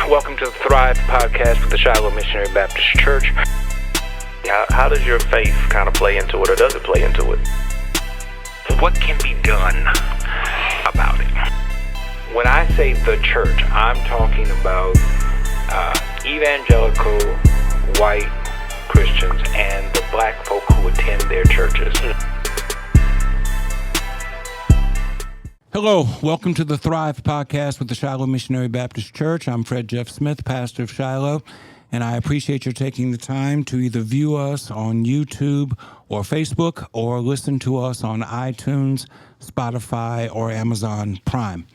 Welcome to the Thrive podcast with the Shiloh Missionary Baptist Church. How does your faith kind of play into it, or does it play into it? What can be done about it? When I say the church, I'm talking about evangelical white Christians and the black folk who attend their churches. Hello, welcome to the Thrive podcast with the Shiloh Missionary Baptist Church. I'm Fred Jeff Smith, pastor of Shiloh, and I appreciate your taking the time to either view us on YouTube or Facebook or listen to us on iTunes, Spotify, or Amazon Prime.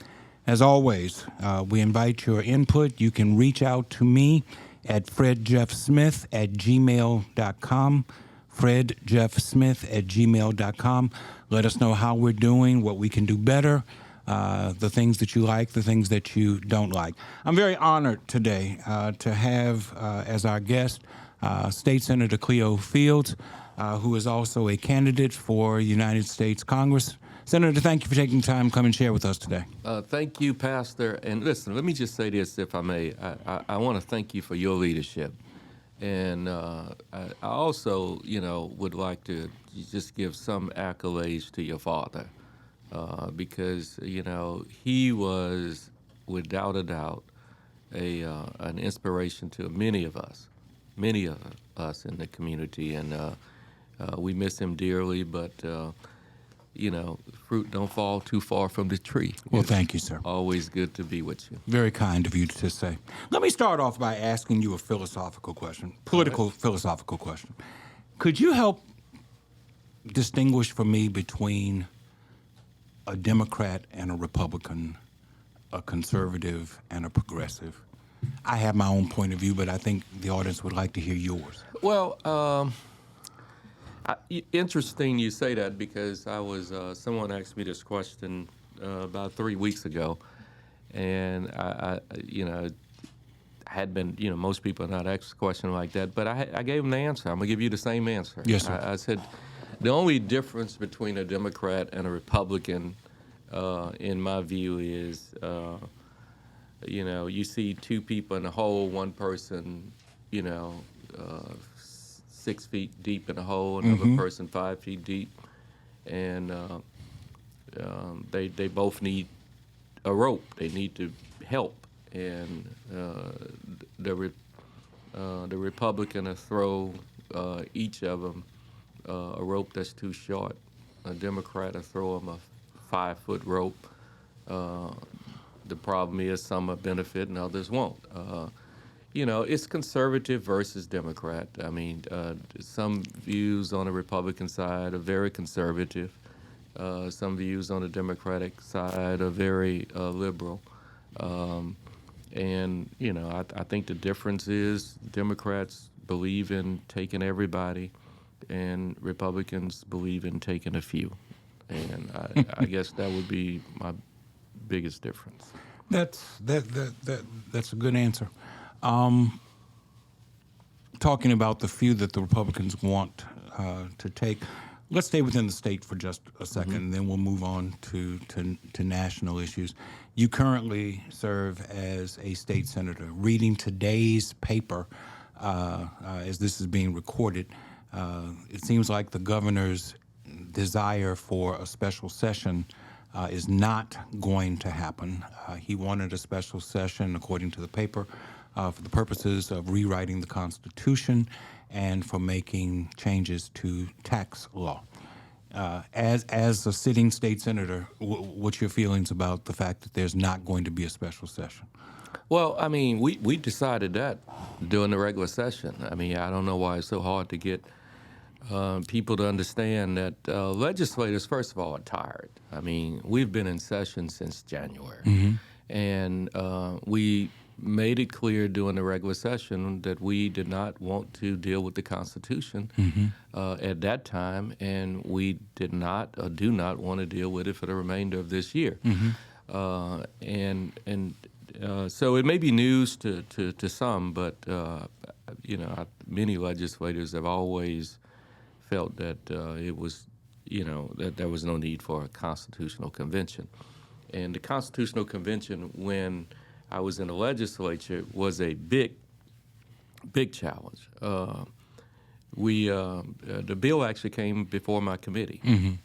As always, we invite your input. You can reach out to me at fredjeffsmith@gmail.com. fredjeffsmith@gmail.com. Let us know how we're doing, what we can do better, the things that you like, the things that you don't like. I'm very honored today to have as our guest State Senator Cleo Fields, who is also a candidate for United States Congress. Senator, thank you for taking time to come and share with us today. Thank you, Pastor. And listen, let me just say this, if I may. I want to thank you for your leadership. And I also, would like to just give some accolades to your father because, he was, without a doubt, an inspiration to many of us in the community. And we miss him dearly, but, fruit don't fall too far from the tree. Well, thank you, sir. Always good to be with you. Very kind of you to say. Let me start off by asking you a philosophical question, philosophical question. Could you help distinguish for me between a Democrat and a Republican, a conservative and a progressive? I have my own point of view, but I think the audience would like to hear yours. Well, interesting you say that because I was someone asked me this question about 3 weeks ago, and I had been, most people are not asked a question like that, but I gave them the answer. I'm gonna give you the same answer. Yes, sir. I said the only difference between a Democrat and a Republican, in my view, is you see two people in a hole, one person, 6 feet deep in a hole, another person 5 feet deep, and they both need a rope. They need to help, and the Republican will throw each of them a rope that's too short. A Democrat will throw them a 5-foot rope. The problem is some will benefit and others won't. It's conservative versus Democrat. I mean, some views on the Republican side are very conservative. Some views on the Democratic side are very liberal. And I think the difference is Democrats believe in taking everybody, and Republicans believe in taking a few. And I guess that would be my biggest difference. That's a good answer. Talking about the few that the Republicans want to take, let's stay within the state for just a second, and then we'll move on to national issues. You currently serve as a state senator. Reading today's paper, as this is being recorded, it seems like the governor's desire for a special session is not going to happen. He wanted a special session, according to the paper, for the purposes of rewriting the Constitution and for making changes to tax law. As a sitting state senator, what's your feelings about the fact that there's not going to be a special session? Well, I mean, we decided that during the regular session. I mean, I don't know why it's so hard to get people to understand that legislators, first of all, are tired. I mean, we've been in session since January, and we made it clear during the regular session that we did not want to deal with the Constitution at that time, and we did not or do not want to deal with it for the remainder of this year. So it may be news to some, but many legislators have always felt that it was, that there was no need for a constitutional convention. And the Constitutional Convention, when I was in the legislature was a big challenge. The bill actually came before my committee,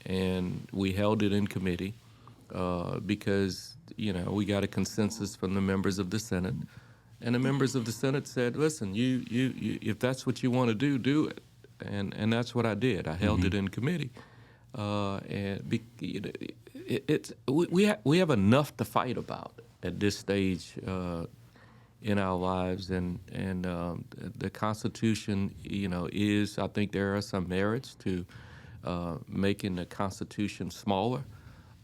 and we held it in committee because we got a consensus from the members of the Senate, and the members of the Senate said, "Listen, you if that's what you want to do it," and that's what I did. I held it in committee, we have enough to fight about at this stage in our lives, and the Constitution, is, I think there are some merits to making the Constitution smaller.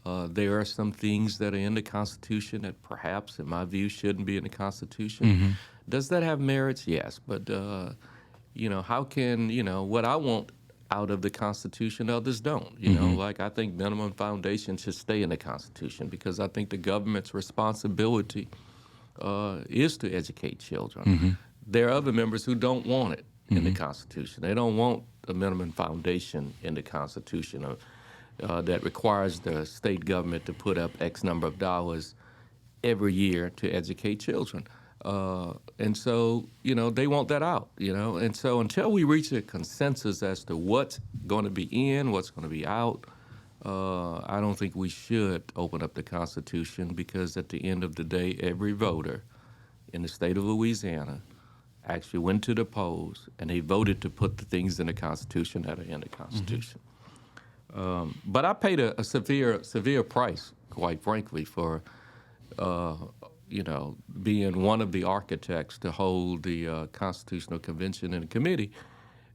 There are some things that are in the Constitution that perhaps, in my view, shouldn't be in the Constitution. Does that have merits? Yes, but how can what I want out of the Constitution, others don't. Like I think minimum foundation should stay in the Constitution because I think the government's responsibility is to educate children. There are other members who don't want it in the Constitution. They don't want a minimum foundation in the Constitution that requires the state government to put up X number of dollars every year to educate children. And so, they want that out, And so until we reach a consensus as to what's going to be in, what's going to be out, I don't think we should open up the Constitution because at the end of the day, every voter in the state of Louisiana actually went to the polls and they voted to put the things in the Constitution that are in the Constitution. But I paid a severe price, quite frankly, for being one of the architects to hold the Constitutional Convention in committee.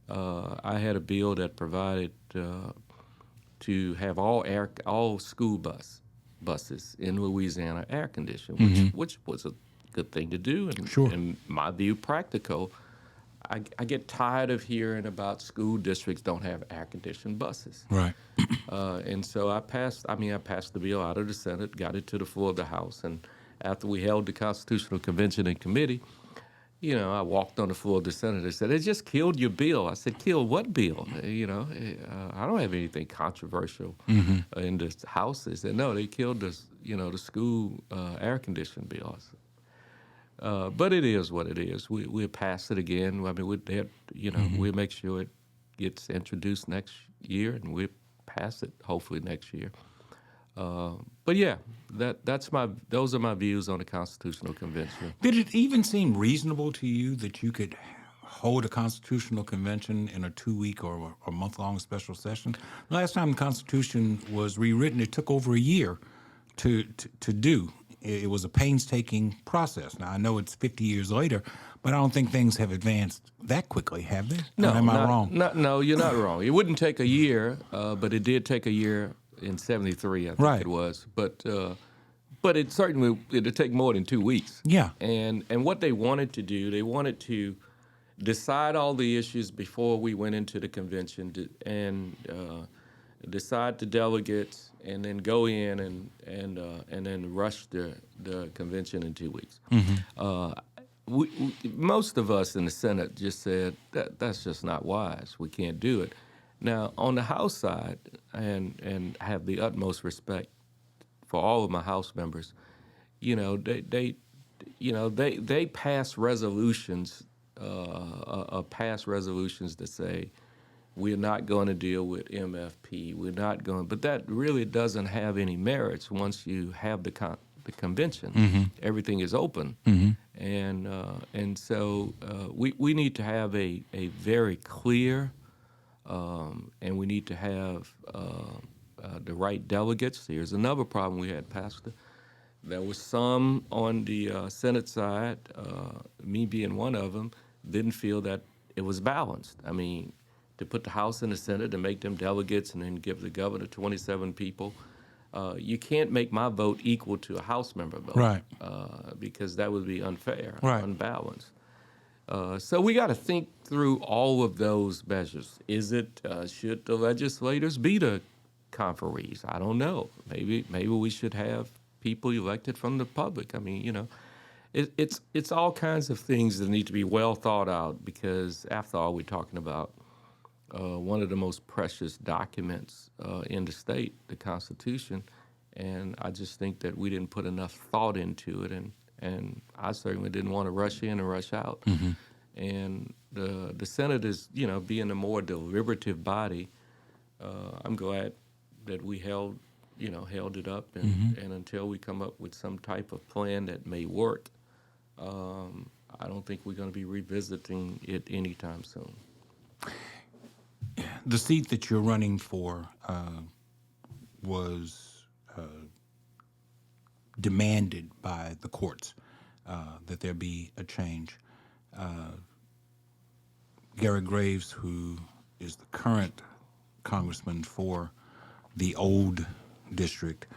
I had a bill that provided to have all school buses in Louisiana air conditioned, which was a good thing to do, and in my view, practical. I get tired of hearing about school districts don't have air-conditioned buses. Right. And so I passed the bill out of the Senate, got it to the floor of the House, and after we held the Constitutional Convention in committee, I walked on the floor of the Senate and said, "They just killed your bill." I said, "Kill what bill?" I don't have anything controversial in the House. They said, "No, they killed the school air-conditioned bill." But it is what it is. We'll pass it again. I mean, we'll make sure it gets introduced next year, and we'll pass it hopefully next year. But yeah, those are my views on the Constitutional Convention. Did it even seem reasonable to you that you could hold a Constitutional Convention in a 2-week or a month-long special session? Last time the Constitution was rewritten, it took over a year to do. It was a painstaking process. Now, I know it's 50 years later, but I don't think things have advanced that quickly, have they? No, or am I wrong? No, you're not wrong. It wouldn't take a year, but it did take a year in 73, I think it was. But it certainly, it'd take more than 2 weeks. Yeah. And what they wanted to do, they wanted to decide all the issues before we went into the convention and decide the delegates and then go in and then rush the convention in 2 weeks. Most of us in the Senate just said that's just not wise. We can't do it. Now, on the House side, and I have the utmost respect for all of my House members, they pass resolutions, pass resolutions that say we're not going to deal with MFP. We're not going, but that really doesn't have any merits once you have the convention. Everything is open, and so we need to have a very clear. And we need to have the right delegates. Here's another problem we had, Pastor. There was some on the Senate side, me being one of them, didn't feel that it was balanced. I mean, to put the House and the Senate and make them delegates and then give the governor 27 people, you can't make my vote equal to a House member vote. Right. Because that would be unfair, right. Unbalanced. So we got to think through all of those measures. Should the legislators be the conferees? I don't know. Maybe we should have people elected from the public. I mean, it's all kinds of things that need to be well thought out because after all, we're talking about one of the most precious documents in the state, the Constitution, and I just think that we didn't put enough thought into it, and I certainly didn't want to rush in and rush out. And the Senate is, being a more deliberative body. I'm glad that we held it up, and until we come up with some type of plan that may work, I don't think we're going to be revisiting it anytime soon. The seat that you're running for was demanded by the courts that there be a change. Garrett Graves, who is the current congressman for the old district,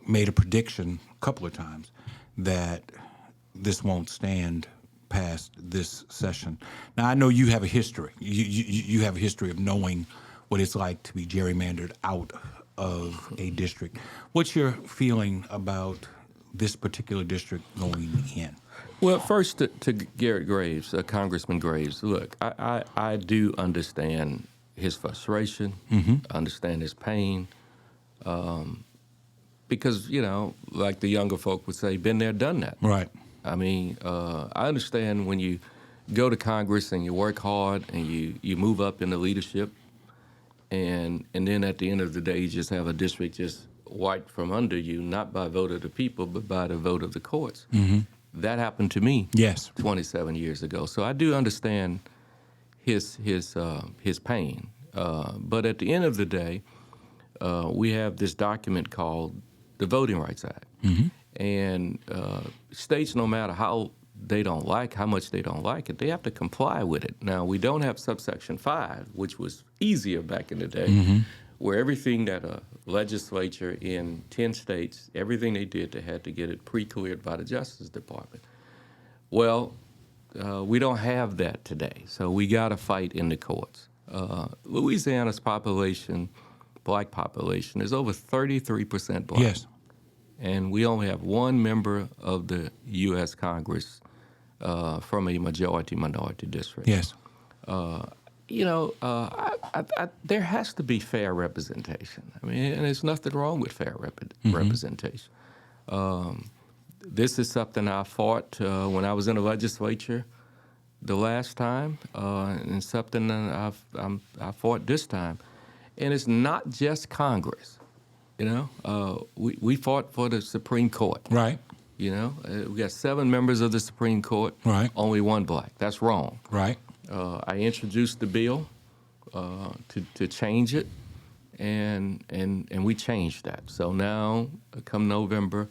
made a prediction a couple of times that this won't stand past this session. Now, I know you have a history. You have a history of knowing what it's like to be gerrymandered out of a district. What's your feeling about this particular district going in? Well, first to Garrett Graves, Congressman Graves, look, I do understand his frustration, understand his pain, because, like the younger folk would say, been there, done that. Right. I mean, I understand when you go to Congress and you work hard and you move up into leadership, and then at the end of the day, you just have a district just wiped from under you, not by vote of the people, but by the vote of the courts. That happened to me 27 years ago. So I do understand his pain. But at the end of the day, we have this document called the Voting Rights Act. And states, no matter how much they don't like it, they have to comply with it. Now, we don't have subsection 5, which was easier back in the day, where everything that a legislature in 10 states, everything they did, they had to get it pre-cleared by the Justice Department. Well, we don't have that today, so we got to fight in the courts. Louisiana's population, black population, is over 33% black. Yes. And we only have one member of the U.S. Congress from a majority-minority district. Yes. There has to be fair representation. I mean, and there's nothing wrong with fair representation. This is something I fought when I was in the legislature the last time, and something that I fought this time. And it's not just Congress. We fought for the Supreme Court. Right. We got 7 members of the Supreme Court. Right. Only 1 black. That's wrong. Right. I introduced the bill to change it, and we changed that. So now, come November,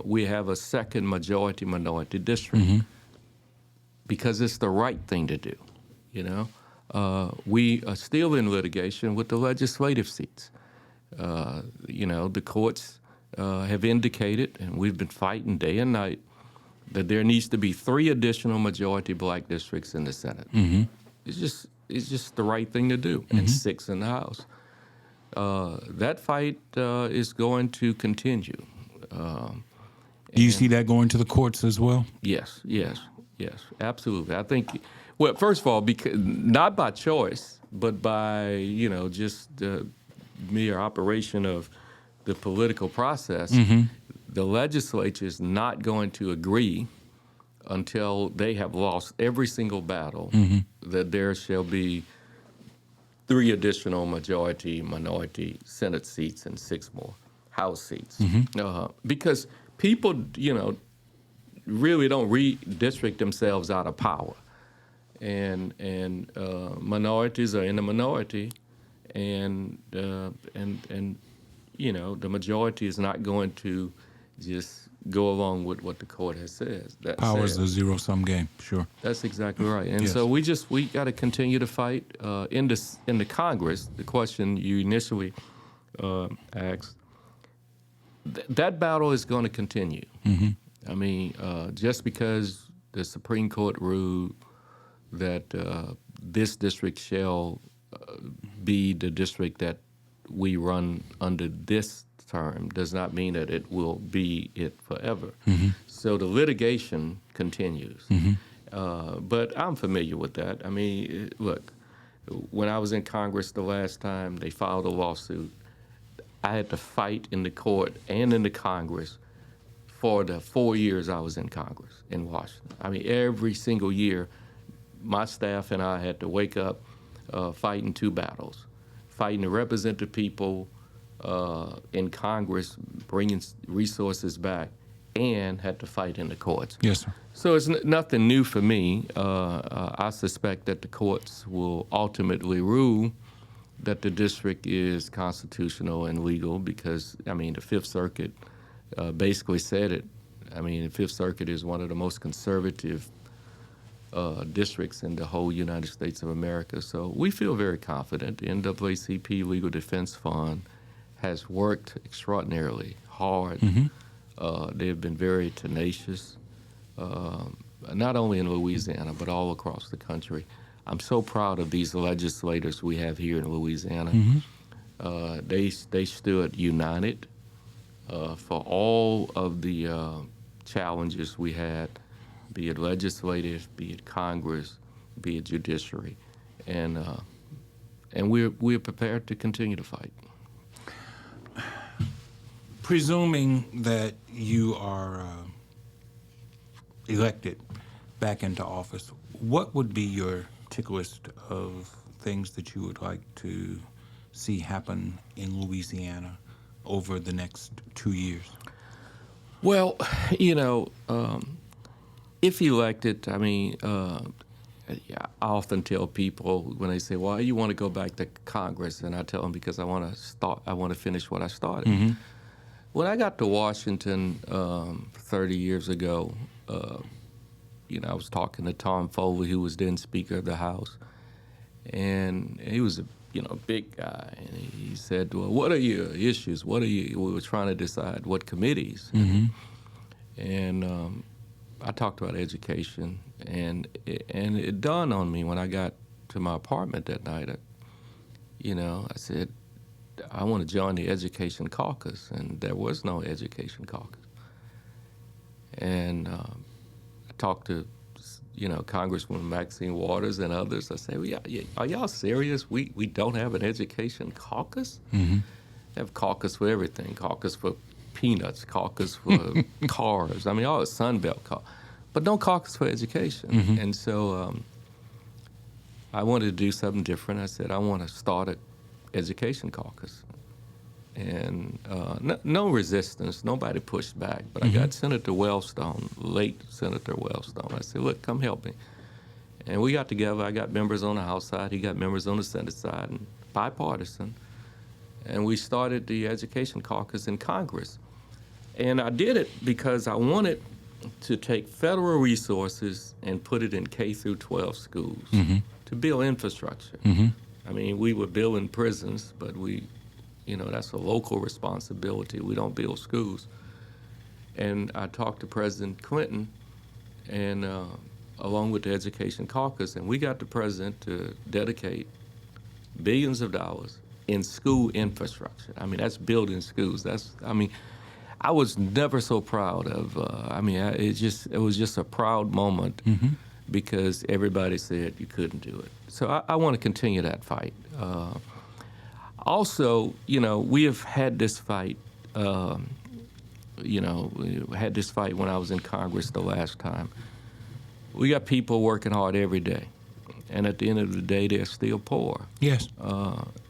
we have a second majority-minority district because it's the right thing to do. We are still in litigation with the legislative seats. The courts have indicated, and we've been fighting day and night, that there needs to be 3 additional majority black districts in the Senate. It's just the right thing to do, and 6 in the House. That fight is going to continue. Do you see that going to the courts as well? Yes, absolutely. I think, well, first of all, because, not by choice, but by, just mere operation of the political process, the legislature is not going to agree until they have lost every single battle that there shall be 3 additional majority-minority Senate seats and 6 more House seats. Because people, really don't redistrict themselves out of power. And minorities are in the minority, and the majority is not going to just go along with what the court has said. Power is a zero-sum game, sure. That's exactly right. And so we got to continue to fight in the Congress. The question you initially asked, that battle is going to continue. I mean, just because the Supreme Court ruled that this district shall be the district that we run under this term does not mean that it will be it forever. So the litigation continues. But I'm familiar with that. I mean, look, when I was in Congress the last time they filed a lawsuit, I had to fight in the court and in the Congress for the 4 years I was in Congress in Washington. I mean, every single year, my staff and I had to wake up fighting two battles, fighting to represent the people in Congress, bringing resources back, and had to fight in the courts. Yes, sir. So it's nothing new for me. I suspect that the courts will ultimately rule that the district is constitutional and legal because, I mean, the Fifth Circuit basically said it. I mean, the Fifth Circuit is one of the most conservative districts in the whole United States of America. So we feel very confident. The NAACP Legal Defense Fund has worked extraordinarily hard. They've been very tenacious, not only in Louisiana, but all across the country. I'm so proud of these legislators we have here in Louisiana. They stood united for all of the challenges we had, be it legislative, be it Congress, be it judiciary, and we're prepared to continue to fight. Presuming that you are elected back into office, what would be your tick list of things that you would like to see happen in Louisiana over the next 2 years? Well, you know, if elected, I mean, I often tell people when they say, "Why you want to go back to Congress?" and I tell them because I want to finish what I started. When I got to Washington 30 years ago, you know, I was talking to Tom Foley, who was then Speaker of the House, and he was a big guy, and he said, "Well, what are your issues? What are you?" We were trying to decide what committees, and I talked about education, and it dawned on me when I got to my apartment that night. I said, I want to join the Education Caucus, and there was no Education Caucus. And I talked to, Congresswoman Maxine Waters and others. I said, well, are y'all serious? We don't have an Education Caucus? They have caucus for everything, caucus for peanuts, caucus for cars. I mean, all the Sunbelt caucus, but no caucus for education. And so I wanted to do something different. I said, I want to start an Education Caucus. And no resistance, nobody pushed back, but I got Senator Wellstone, late Senator Wellstone. I said, look, come help me. And we got together. I got members on the House side, he got members on the Senate side, and bipartisan. And we started the Education Caucus in Congress. And I did it because I wanted to take federal resources and put it in K through 12 schools to build infrastructure. I mean, we were building prisons, but that's a local responsibility. We don't build schools. And I talked to President Clinton, and along with the Education Caucus, and we got the president to dedicate billions of dollars in school infrastructure. I mean, that's building schools. I was never so proud of. It was just a proud moment because everybody said you couldn't do it. So I want to continue that fight. Also, we have had this fight. We had this fight when I was in Congress the last time. We got people working hard every day, and at the end of the day, they're still poor. Yes.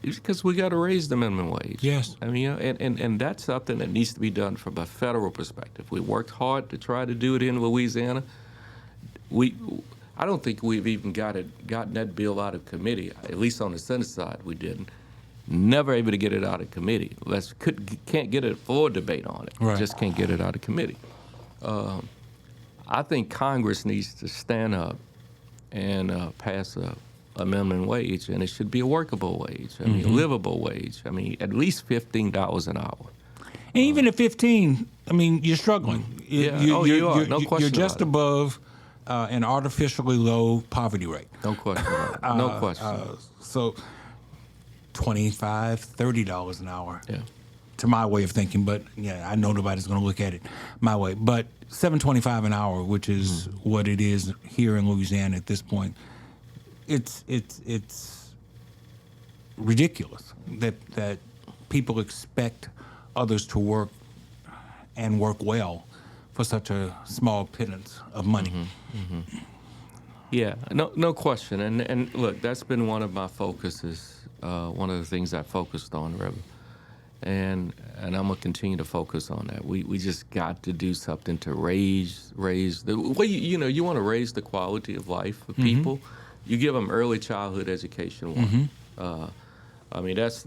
It's because we got to raise the minimum wage. Yes. I mean, and that's something that needs to be done from a federal perspective. We worked hard to try to do it in Louisiana. I don't think we've even gotten that bill out of committee. At least on the Senate side, we didn't. Never able to get it out of committee. Can't get a floor debate on it. Right. Just can't get it out of committee. I think Congress needs to stand up and pass a minimum wage, and it should be a workable wage. I mean, a livable wage. I mean, at least $15 an hour. And even at 15, I mean, you're struggling. You are. No question. You're just about above an artificially low poverty rate. No question. No question. So $25, $30 an hour. Yeah. To my way of thinking, but yeah, I know nobody's going to look at it my way. But $7.25 an hour, which is what it is here in Louisiana at this point, it's ridiculous that people expect others to work and work well for such a small pittance of money. Yeah, no question. And look, that's been one of my focuses, one of the things I focused on, Reverend. And I'm gonna continue to focus on that. We just got to do something to raise the way you want to raise the quality of life of people. You give them early childhood education. I mean that's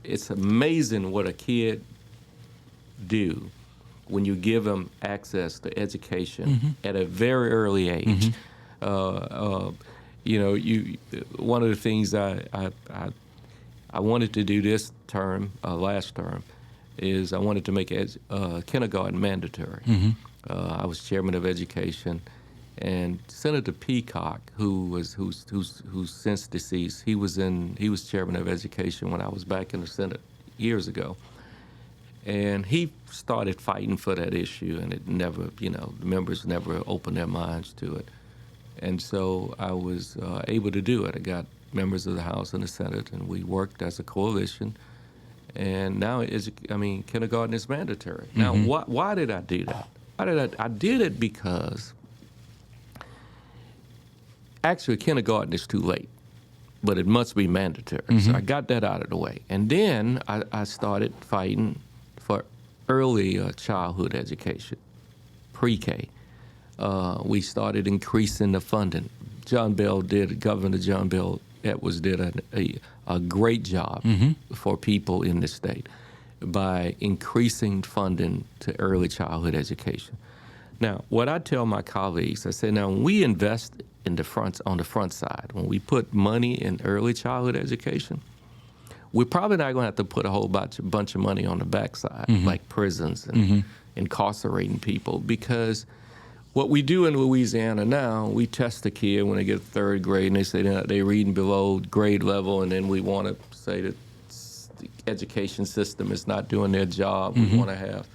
it's amazing what a kid do when you give them access to education at a very early age. One of the things I wanted to do this term, last term, is I wanted to make kindergarten mandatory. I was chairman of education, and Senator Peacock, who's since deceased, he was chairman of education when I was back in the Senate years ago, and he started fighting for that issue, and it never, the members never opened their minds to it, and so I was able to do it. I got members of the House and the Senate, and we worked as a coalition. And now, kindergarten is mandatory. Now, why did I do that? I did it because actually kindergarten is too late, but it must be mandatory. So I got that out of the way. And then I started fighting for early childhood education, pre-K. We started increasing the funding. Governor John Bell Edwards did a great job for people in the state by increasing funding to early childhood education. Now, what I tell my colleagues, I say, now when we invest on the front side, when we put money in early childhood education, we're probably not going to have to put a whole bunch of money on the backside, like prisons and incarcerating people, because what we do in Louisiana now, we test a kid when they get third grade and they say they're reading below grade level, and then we want to say that the education system is not doing their job. We want to have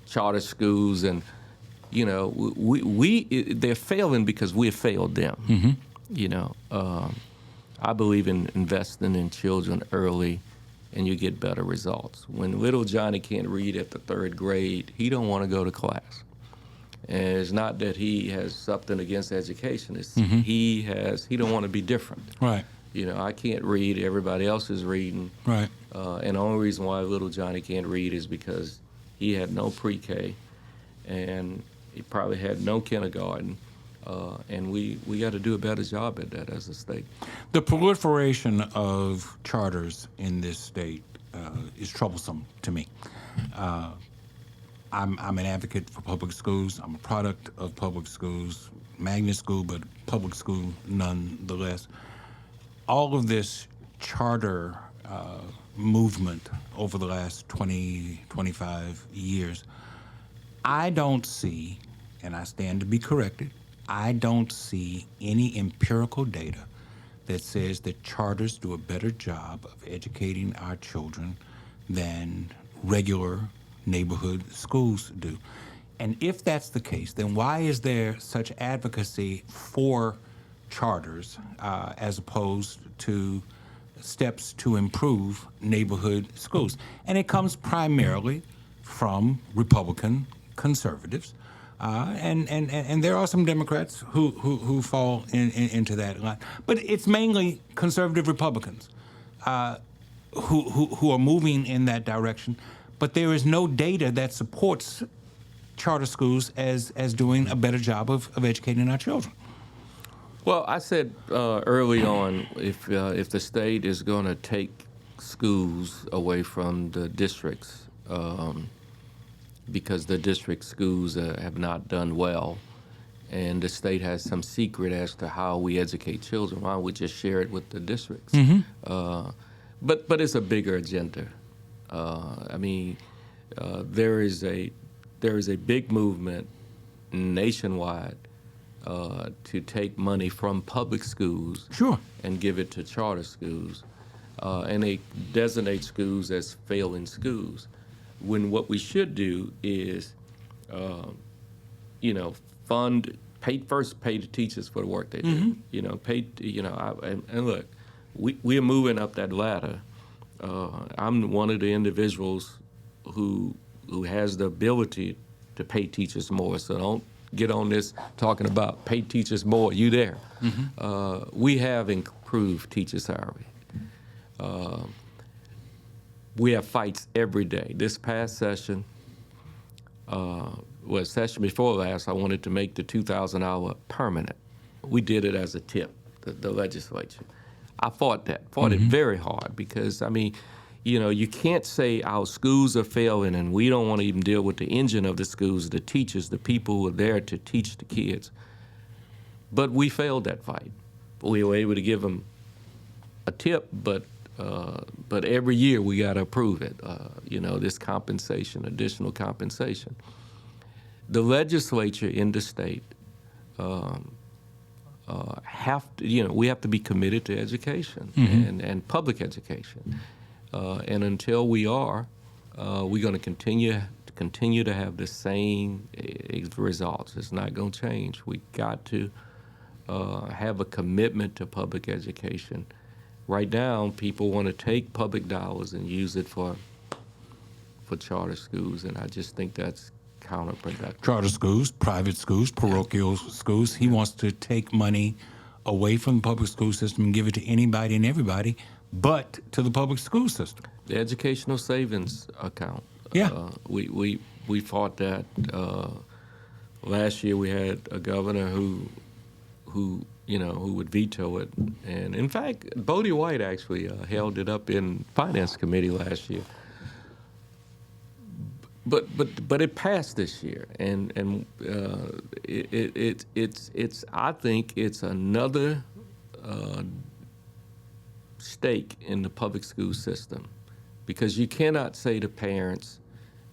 charter schools, and they're failing because we have failed them. I believe in investing in children early, and you get better results. When little Johnny can't read at the third grade, he don't want to go to class. And it's not that he has something against education. It's he don't want to be different. Right. I can't read. Everybody else is reading. Right. And the only reason why little Johnny can't read is because he had no pre-K, and he probably had no kindergarten. And we got to do a better job at that as a state. The proliferation of charters in this state is troublesome to me. I'm an advocate for public schools. I'm a product of public schools, magnet school, but public school nonetheless. All of this charter movement over the last 20, 25 years, I don't see, and I stand to be corrected, I don't see any empirical data that says that charters do a better job of educating our children than regular neighborhood schools do. And if that's the case, then why is there such advocacy for charters as opposed to steps to improve neighborhood schools? And it comes primarily from Republican conservatives. And there are some Democrats who fall into that line. But it's mainly conservative Republicans who are moving in that direction. But there is no data that supports charter schools as doing a better job of educating our children. Well, I said early on, if the state is going to take schools away from the districts, because the district schools have not done well, and the state has some secret as to how we educate children, why don't we just share it with the districts? But it's a bigger agenda. There is a big movement nationwide to take money from public schools and give it to charter schools, and they designate schools as failing schools. When what we should do is, pay the teachers for the work they do. And look, we are moving up that ladder. I'm one of the individuals who who has the ability to pay teachers more. So don't get on this talking about pay teachers more. You there? We have improved teachers' salary. We have fights every day. This past session, session before last, I wanted to make the 2,000 hour permanent. We did it as a tip, the legislature. I fought it very hard because, I mean, you know, you can't say our schools are failing and we don't want to even deal with the engine of the schools, the teachers, the people who are there to teach the kids. But we failed that fight. We were able to give them a tip, but every year we got to approve it, you know, this compensation, additional compensation. The legislature in the state we have to be committed to education and public education. And until we are, we're going to continue to have the same results. It's not going to change. We got to have a commitment to public education. Right now, people want to take public dollars and use it for charter schools, and I just think that's counterproductive. Charter schools, private schools, parochial schools. He wants to take money away from the public school system and give it to anybody and everybody, but to the public school system. The educational savings account. Yeah. We fought that. Last year we had a governor who would veto it, and in fact, Bodie White actually held it up in Finance Committee last year. But it passed this year, and it's I think it's another stake in the public school system, because you cannot say to parents,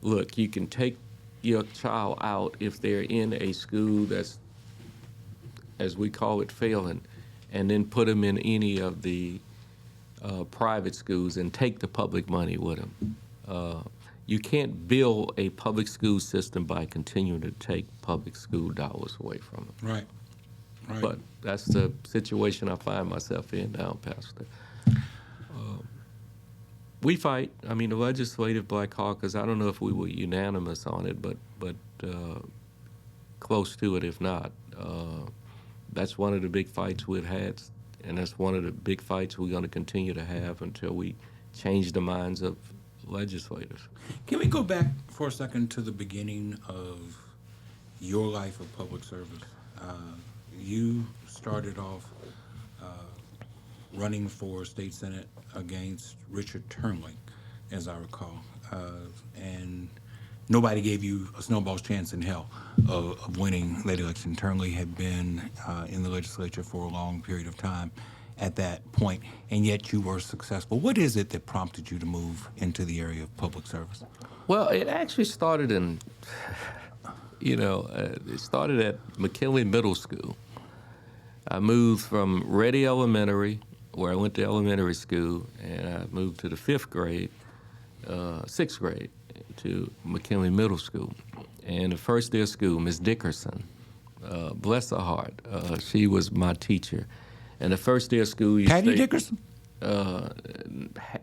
look, you can take your child out if they're in a school that's, as we call it, failing, and then put them in any of the private schools and take the public money with them. You can't build a public school system by continuing to take public school dollars away from them. Right. But that's the situation I find myself in now, Pastor. We fight. I mean, the Legislative Black Caucus, I don't know if we were unanimous on it, but close to it, if not. That's one of the big fights we've had, and that's one of the big fights we're going to continue to have until we change the minds of legislators. Can we go back for a second to the beginning of your life of public service? You started off running for state senate against Richard Turnley, as I recall, and nobody gave you a snowball's chance in hell of winning that election. Turnley had been in the legislature for a long period of time at that point, and yet you were successful. What is it that prompted you to move into the area of public service? Well, it actually started it started at McKinley Middle School. I moved from Ready Elementary, where I went to elementary school, and I moved to the sixth grade, to McKinley Middle School. And the first day of school, Miss Dickerson, bless her heart, she was my teacher. And the first day of school, Patty Dickerson?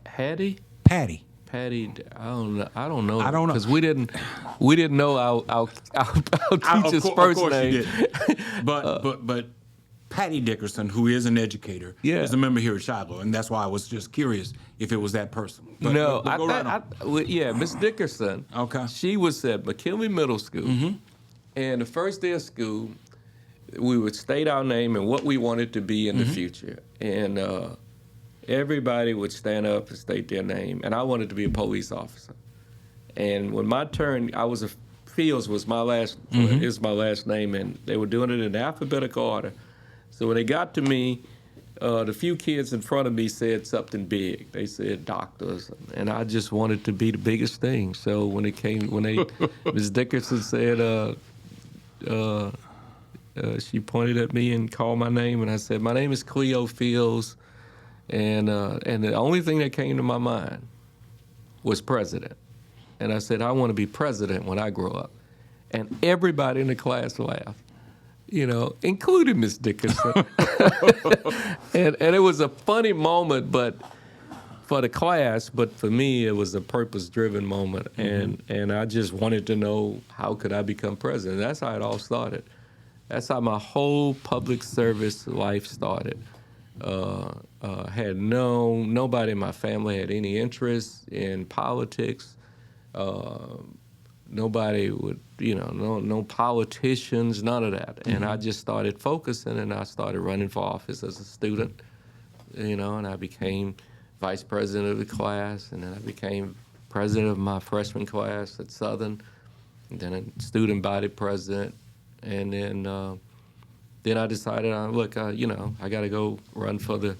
Hattie? Patty. Patty, I don't know. Because we didn't know our teacher's first name. You did. But Patty Dickerson, who is an educator, is a member here at Shiloh, and that's why I was just curious if it was that person. But Miss Dickerson. Okay. She was at McKinley Middle School, and the first day of school, we would state our name and what we wanted to be in the future, and everybody would stand up and state their name, and I wanted to be a police officer. And when my turn, Fields was my last is my last name, and they were doing it in alphabetical order. So when they got to me, the few kids in front of me said something big. They said doctors, and I just wanted to be the biggest thing. So when Ms. Dickerson said, she pointed at me and called my name, and I said, my name is Cleo Fields, and the only thing that came to my mind was president. And I said, I want to be president when I grow up. And everybody in the class laughed, including Miss Dickerson. and it was a funny moment, but for the class, but for me, it was a purpose-driven moment, and I just wanted to know how could I become president. That's how it all started. That's how my whole public service life started. Had nobody in my family had any interest in politics. Nobody would, no politicians, none of that. And I just started focusing, and I started running for office as a student, and I became vice president of the class, and then I became president of my freshman class at Southern, and then a student body president, and then I decided, look, I got to go run for the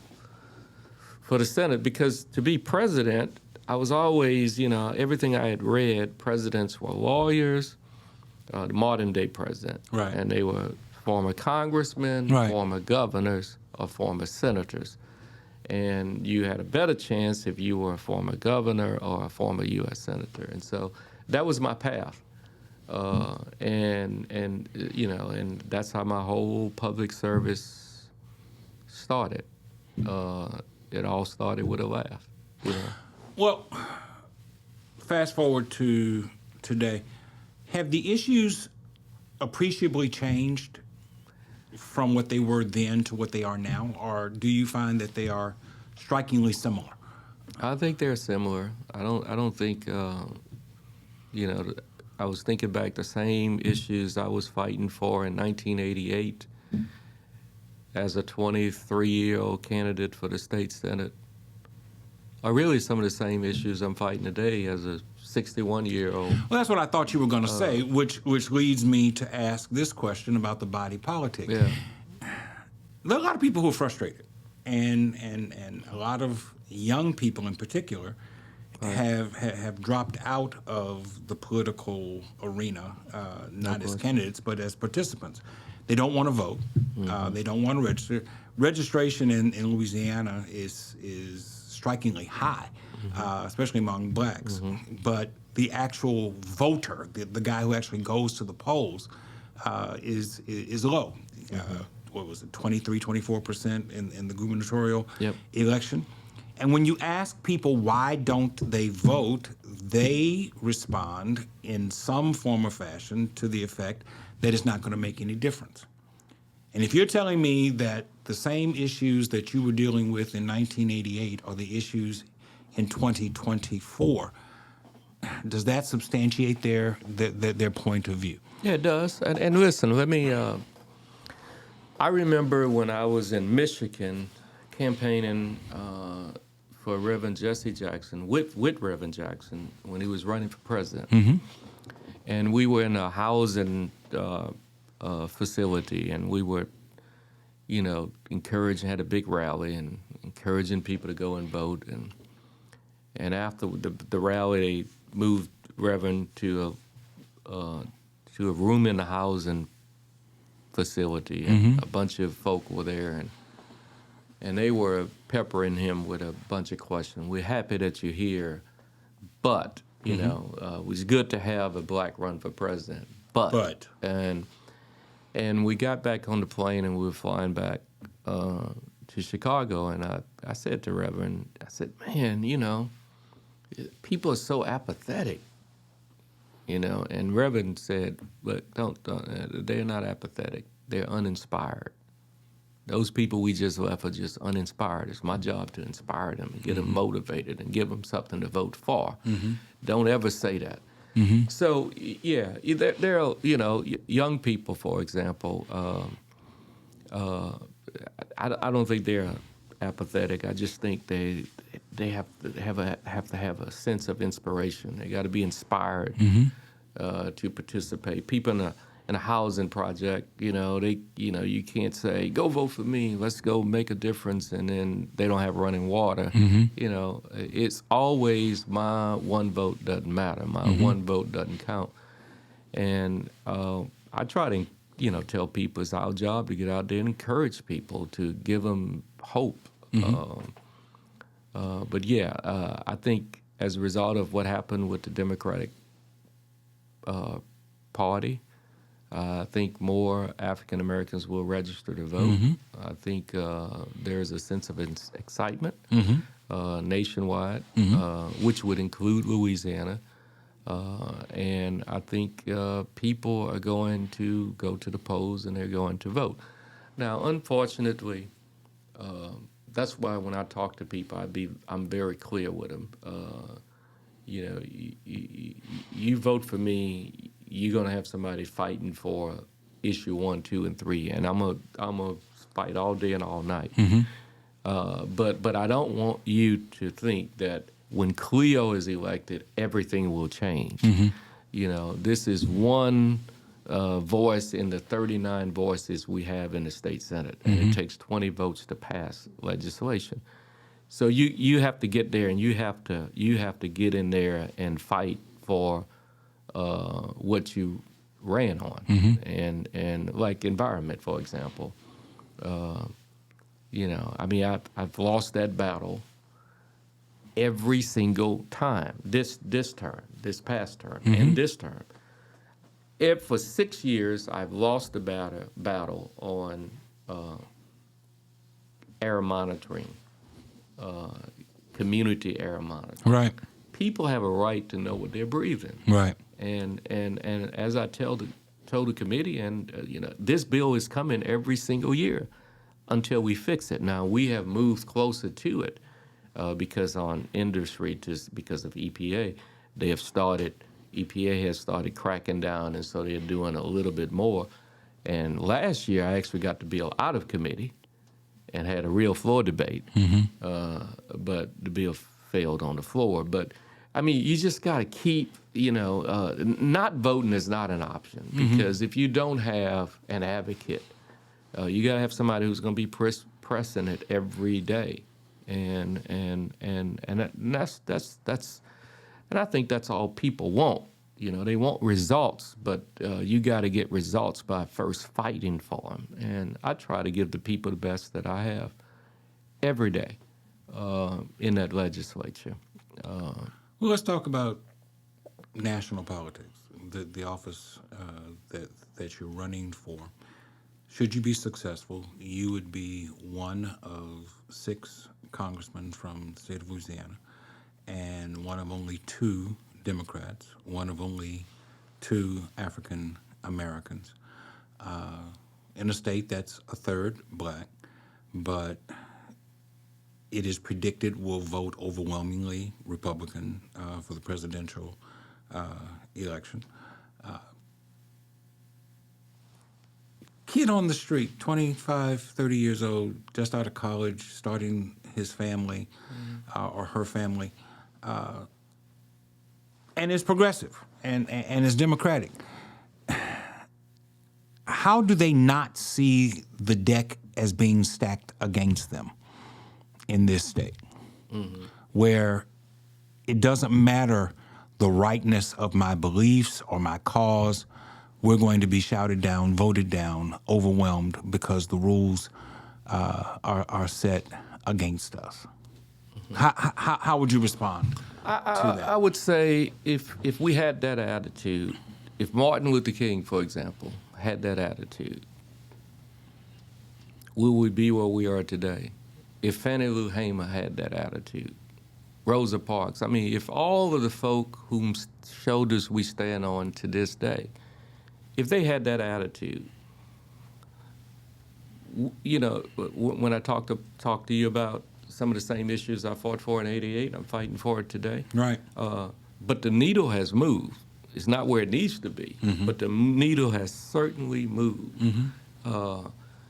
Senate, because to be president, I was always, everything I had read, presidents were lawyers, the modern day president, right, and they were former congressmen, right, former governors, or former senators. And you had a better chance if you were a former governor or a former U.S. senator. And so that was my path. And that's how my whole public service started. It all started with a laugh. Well, fast forward to today. Have the issues appreciably changed from what they were then to what they are now, or do you find that they are strikingly similar? I think they're similar. I don't think I was thinking back the same issues I was fighting for in 1988 as a 23-year-old candidate for the state Senate are really some of the same issues I'm fighting today as a 61-year-old. Well, that's what I thought you were going to say, which leads me to ask this question about the body politic. Yeah. There are a lot of people who are frustrated, and a lot of young people in particular have dropped out of the political arena, not as candidates, but as participants. They don't want to vote. They don't want to register. Registration in Louisiana is strikingly high, especially among blacks. But the actual voter, the guy who actually goes to the polls, is low. What was it, 23, 24% in the gubernatorial election? And when you ask people why don't they vote, they respond in some form or fashion to the effect that it's not going to make any difference. And if you're telling me that the same issues that you were dealing with in 1988 are the issues in 2024, does that substantiate their point of view? Yeah, it does. And listen, let me, I remember when I was in Michigan campaigning for Reverend Jesse Jackson, with Reverend Jackson, when he was running for president. And we were in a housing facility, and we were, encouraging, had a big rally and encouraging people to go and vote. And after the rally, they moved Reverend to a room in the housing facility, and a bunch of folk were there, and they were peppering him with a bunch of questions. We're happy that you're here, but it was good to have a black run for president. But. And we got back on the plane, and we were flying back to Chicago, and I said to Reverend, man, people are so apathetic, and Reverend said, look, they're not apathetic, they're uninspired. Those people we just left are just uninspired. It's my job to inspire them and get them motivated and give them something to vote for. Don't ever say that. So, yeah, there are, young people, for example, I don't think they're apathetic. I just think they have to have a sense of inspiration. They got to be inspired to participate. People in a housing project, you can't say, go vote for me, let's go make a difference, and then they don't have running water. It's always my one vote doesn't matter. My one vote doesn't count. And I try to, tell people it's our job to get out there and encourage people, to give them hope. But yeah, I think as a result of what happened with the Democratic Party, I think more African Americans will register to vote. I think there's a sense of excitement nationwide, which would include Louisiana. And I think people are going to go to the polls and they're going to vote. Now, unfortunately, that's why when I talk to people, I'm very clear with them. You know, you vote for me, you're gonna have somebody fighting for issue 1, 2, and 3, and I'm gonna fight all day and all night. But I don't want you to think that when Cleo is elected, everything will change. You know, this is one voice in the 39 voices we have in the state Senate, and it takes 20 votes to pass legislation. So you have to get there, and you have to get in there and fight for what you ran on, and like environment, for example. You know, I mean, I've lost that battle every single time. This term, this past term, and this term. For 6 years, I've lost the battle on air monitoring. Community air monitoring. Right. People have a right to know what they're breathing. Right. And as I told the committee, and you know, this bill is coming every single year until we fix it. Now we have moved closer to it because on industry, just because of EPA, EPA has started cracking down, and so they're doing a little bit more. And last year, I actually got the bill out of committee and had a real floor debate, but the bill failed on the floor. But I mean, you just got to keep, you know, not voting is not an option, because if you don't have an advocate, you got to have somebody who's going to be pressing it every day, and that's and I think that's all people want. You know, they want results, but you got to get results by first fighting for them. And I try to give the people the best that I have every day in that legislature. Well, let's talk about national politics, the office that you're running for. Should you be successful, you would be one of 6 congressmen from the state of Louisiana and one of only 2 Democrats, one of only 2 African Americans, in a state that's a third black, but it is predicted will vote overwhelmingly Republican for the presidential election. Kid on the street, 25, 30 years old, just out of college, starting his family or her family, and is progressive and is democratic. How do they not see the deck as being stacked against them in this state, where it doesn't matter the rightness of my beliefs or my cause, we're going to be shouted down, voted down, overwhelmed because the rules are set against us? How would you respond to that? I would say if we had that attitude, if Martin Luther King, for example, had that attitude, will we be where we are today? If Fannie Lou Hamer had that attitude, Rosa Parks, I mean, if all of the folk whose shoulders we stand on to this day, if they had that attitude, you know, when I talk to you about some of the same issues I fought for in '88, I'm fighting for it today. Right. But the needle has moved. It's not where it needs to be, but the needle has certainly moved.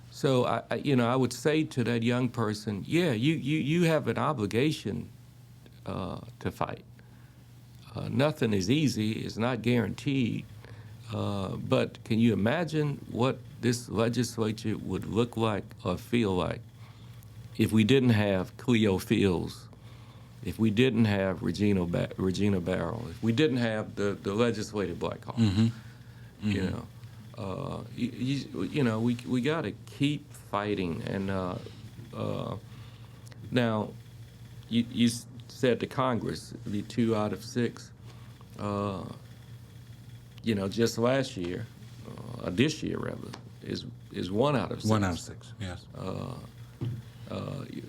So I would say to that young person, yeah, you have an obligation to fight. Nothing is easy. It's not guaranteed. But can you imagine what this legislature would look like or feel like if we didn't have Cleo Fields, if we didn't have Regina Barrow, if we didn't have the legislative black caucus? You know, we got to keep fighting. And now, you said to Congress, it'd be 2 out of 6. You know, just last year, this year rather, is 1 out of 6. 1 out of 6, yes.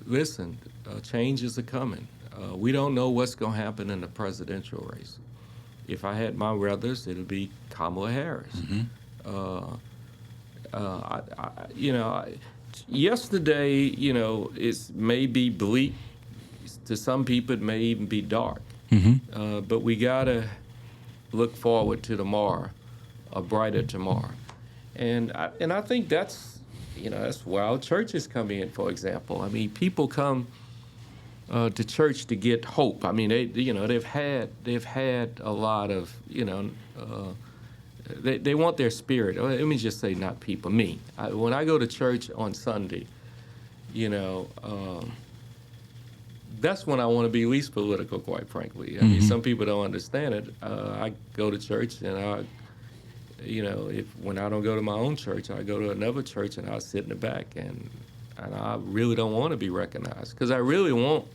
Listen, changes are coming. We don't know what's going to happen in the presidential race. If I had my ruthers, it would be Kamala Harris. Yesterday, it may be bleak. To some people, it may even be dark. But we got to look forward to tomorrow, a brighter tomorrow. And I think that's where our churches come in, for example. I mean, people come to church to get hope. I mean, they've had a lot of, they want their spirit. Let me just say, not people, me. When I go to church on Sunday, that's when I want to be least political, quite frankly. I mean, some people don't understand it. I go to church and when I don't go to my own church, I go to another church and I sit in the back and I really don't want to be recognized, because I really want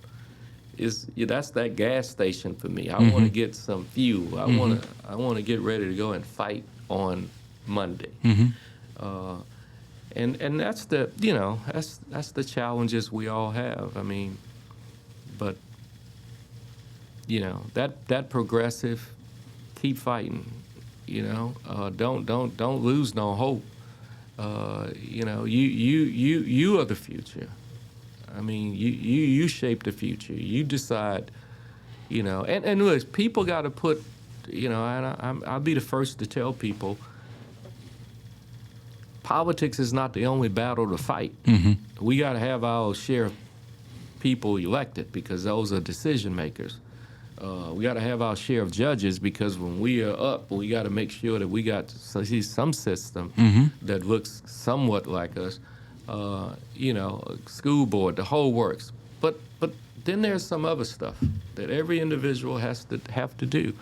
that's that gas station for me. I want to get some fuel. I want to get ready to go and fight on Monday. And that's the that's the challenges we all have. I mean, but that progressive, keep fighting. Don't lose no hope. You are the future. I mean, you shape the future. You decide. And look, people got to put. And I'll be the first to tell people. Politics is not the only battle to fight. We got to have our share of people elected, because those are decision makers. We got to have our share of judges, because when we are up, we got to make sure that we got some system that looks somewhat like us. School board, the whole works. But then there's some other stuff that every individual has to do.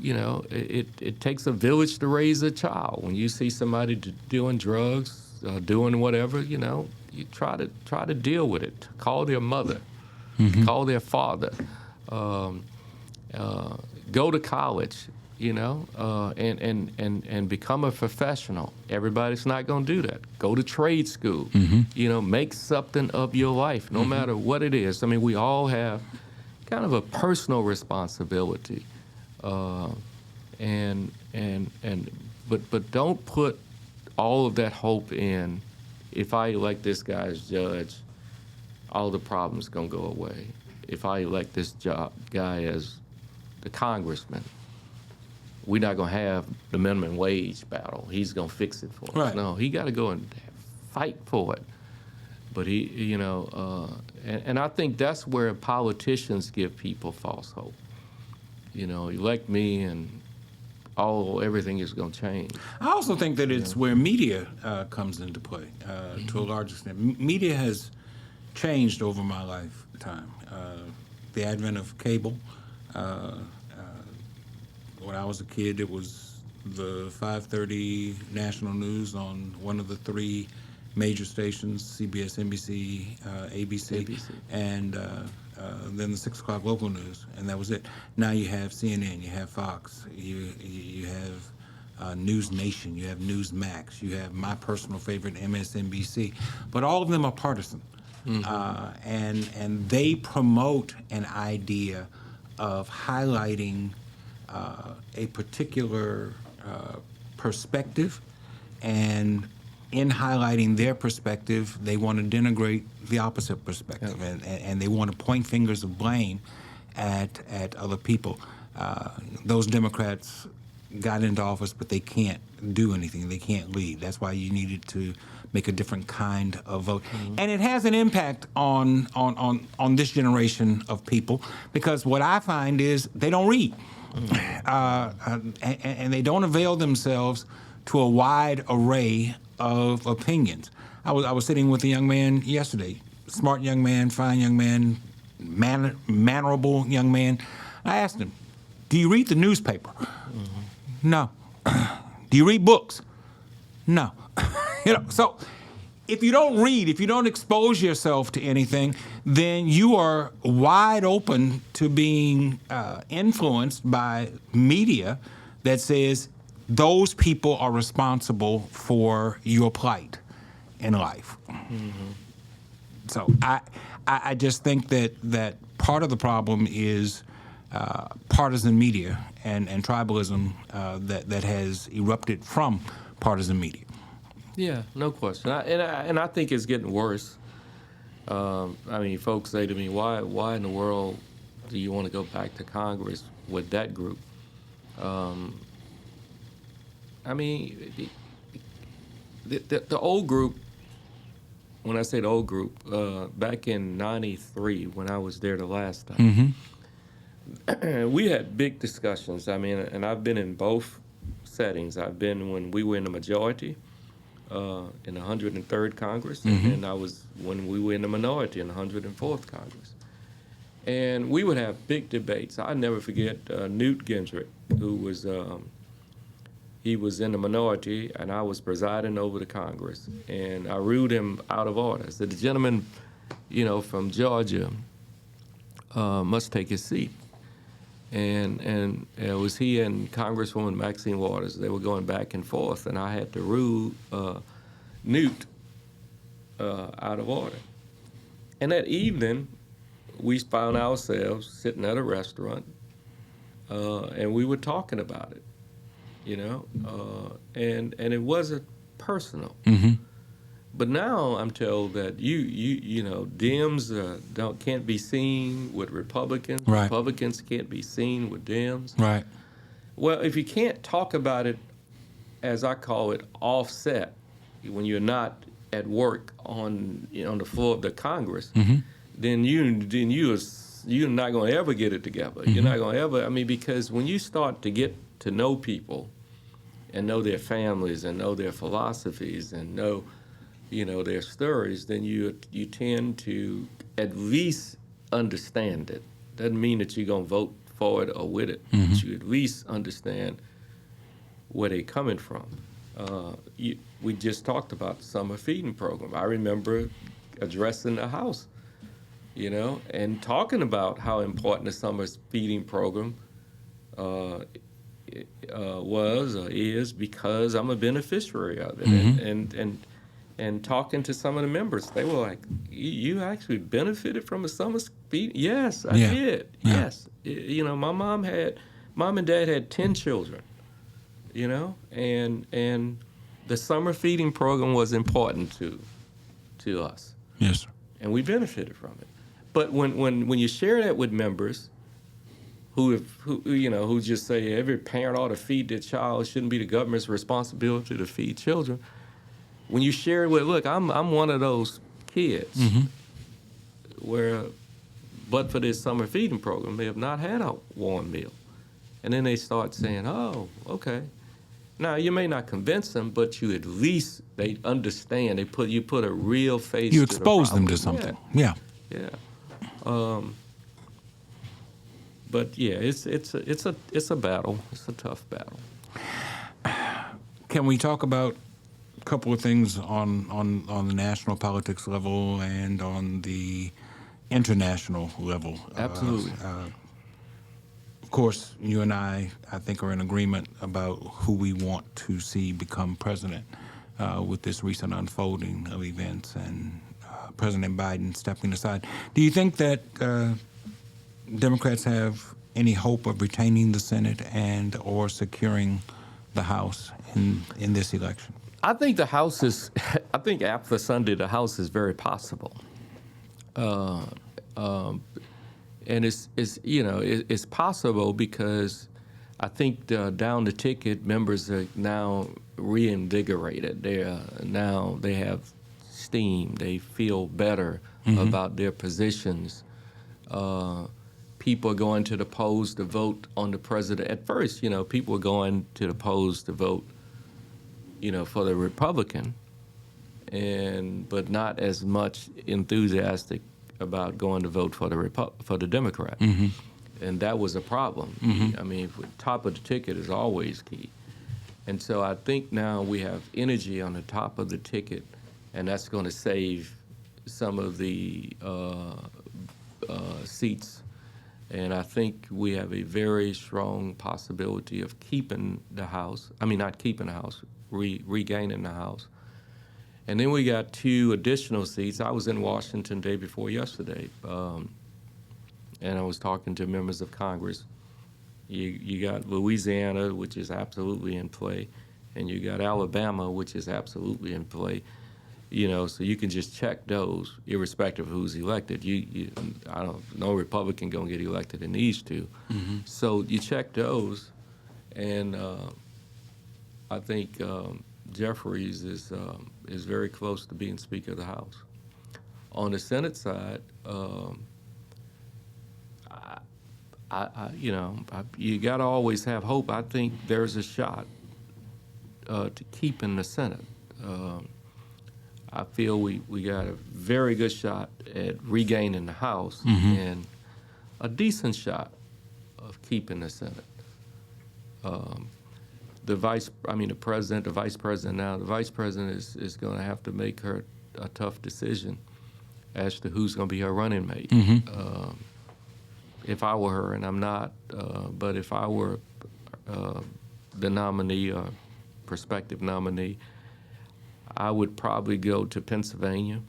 It takes a village to raise a child. When you see somebody doing drugs, doing whatever, you try to deal with it. Call their mother, call their father, go to college, and become a professional. Everybody's not going to do that. Go to trade school, make something of your life, no matter what it is. I mean, we all have kind of a personal responsibility. But don't put all of that hope in, if I elect this guy as judge, all the problems gonna go away. If I elect this guy as the congressman, we're not gonna have the minimum wage battle. He's gonna fix it for us. Right. No, he got to go and fight for it. But and I think that's where politicians give people false hope. Elect me and everything is going to change. I also think that it's where media comes into play to a large extent. Media has changed over my lifetime. The advent of cable. When I was a kid, it was the 5:30 national news on one of the three major stations, CBS, NBC, ABC. And then the 6 o'clock local news, and that was it. Now you have CNN, you have Fox, you have News Nation, you have Newsmax, you have my personal favorite, MSNBC, but all of them are partisan. And they promote an idea of highlighting a particular perspective, and in highlighting their perspective, they want to denigrate the opposite perspective, and they want to point fingers of blame at other people. Those Democrats got into office, but they can't do anything. They can't lead. That's why you needed to make a different kind of vote. And it has an impact on this generation of people, because what I find is they don't read. And they don't avail themselves to a wide array of opinions. I was sitting with a young man yesterday, smart young man, fine young man, mannerable young man. I asked him, "Do you read the newspaper?" "No." "Do you read books?" "No." So if you don't read, if you don't expose yourself to anything, then you are wide open to being influenced by media that says those people are responsible for your plight in life. So I just think that part of the problem is partisan media and tribalism that has erupted from partisan media. Yeah, no question. And I think it's getting worse. I mean, folks say to me, why in the world do you want to go back to Congress with that group? I mean, the old group, when I say the old group, back in '93, when I was there the last time, we had big discussions. I mean, and I've been in both settings. I've been when we were in the majority in the 103rd Congress, and then I was when we were in the minority in the 104th Congress. And we would have big debates. I never forget Newt Gingrich, who was he was in the minority, and I was presiding over the Congress, and I ruled him out of order. I said, the gentleman, from Georgia must take his seat. And it was he and Congresswoman Maxine Waters. They were going back and forth, and I had to rule Newt out of order. And that evening, we found ourselves sitting at a restaurant, and we were talking about it, and it wasn't personal. But now I'm told that Dems can't be seen with Republicans. Right. Republicans can't be seen with Dems. Right. Well, if you can't talk about it, as I call it, offset, when you're not at work on the floor of the Congress, then you're not going to ever get it together. You're not going to ever. I mean, because when you start to get to know people, and know their families, and know their philosophies, and know their stories, then you tend to at least understand it. Doesn't mean that you're going to vote for it or with it, but you at least understand where they're coming from. We just talked about the summer feeding program. I remember addressing the House, and talking about how important the summer feeding program was or is, because I'm a beneficiary of it. And talking to some of the members, they were like, "You actually benefited from a summer feed?" Yes, I did. Yeah. Yes, my mom and dad had 10 children. And the summer feeding program was important to us. Yes, sir. And we benefited from it. But when you share that with members who just say every parent ought to feed their child, it shouldn't be the government's responsibility to feed children. When you share it with, look, I'm one of those kids where, but for this summer feeding program, they have not had a warm meal. And then they start saying, oh, okay. Now, you may not convince them, but you at least, they understand. You put a real face You to expose the them problem. to something. Yeah. But yeah, it's a battle. It's a tough battle. Can we talk about a couple of things on the national politics level and on the international level? Absolutely. Of course, you and I think, are in agreement about who we want to see become president with this recent unfolding of events and President Biden stepping aside. Do you think that Democrats have any hope of retaining the Senate and or securing the House in this election? I think the House is. I think after Sunday, the House is very possible. And it's possible because I think down the ticket members are now reinvigorated. They have steam. They feel better about their positions. People are going to the polls to vote on the president. At first, people were going to the polls to vote, for the Republican, but not as much enthusiastic about going to vote for the Democrat. And that was a problem. I mean, top of the ticket is always key. And so I think now we have energy on the top of the ticket, and that's going to save some of the seats. And I think we have a very strong possibility of keeping the House. I mean, not keeping the House, regaining the House. And then we got 2 additional seats. I was in Washington day before yesterday, and I was talking to members of Congress. You got Louisiana, which is absolutely in play, and you got Alabama, which is absolutely in play. So you can just check those, irrespective of who's elected. No Republican gonna get elected in these 2. So you check those, and I think Jeffries is very close to being Speaker of the House. On the Senate side, you got to always have hope. I think there's a shot to keeping the Senate. I feel we got a very good shot at regaining the House and a decent shot of keeping the Senate. The vice president now, the vice president is going to have to make her a tough decision as to who's going to be her running mate. If I were her, and I'm not, but if I were the nominee or prospective nominee, I would probably go to Pennsylvania,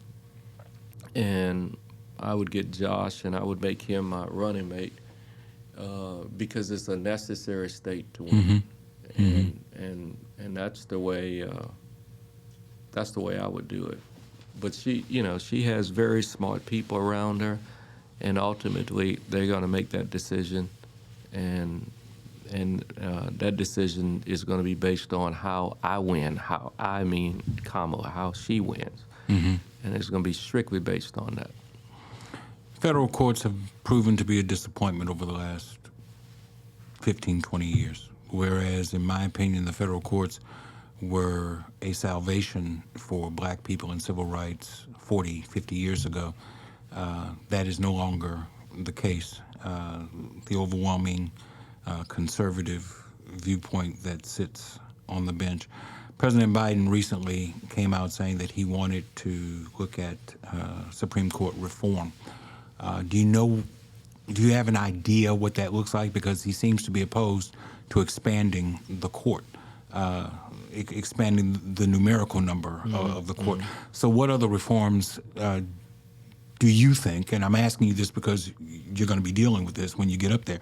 and I would get Josh, and I would make him my running mate because it's a necessary state to win. And that's the way I would do it. But she has very smart people around her, and ultimately they're going to make that decision, and that decision is going to be based on how I win, Kamala, how she wins, and it's going to be strictly based on that. Federal courts have proven to be a disappointment over the last 15, 20 years. Whereas, in my opinion, the federal courts were a salvation for black people and civil rights 40, 50 years ago. That is no longer the case. The overwhelming conservative viewpoint that sits on the bench. President Biden recently came out saying that he wanted to look at Supreme Court reform. Do you have an idea what that looks like? Because he seems to be opposed to expanding the court, expanding the numerical number of the court. So what other reforms do you think, and I'm asking you this because you're going to be dealing with this when you get up there,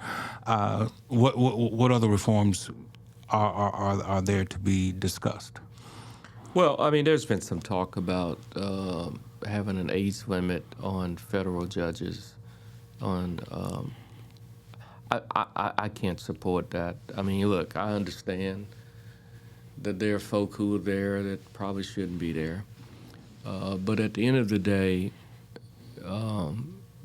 what other reforms are there to be discussed? Well, there's been some talk about having an age limit on federal judges. I can't support that. Look, I understand that there are folk who are there that probably shouldn't be there. But at the end of the day,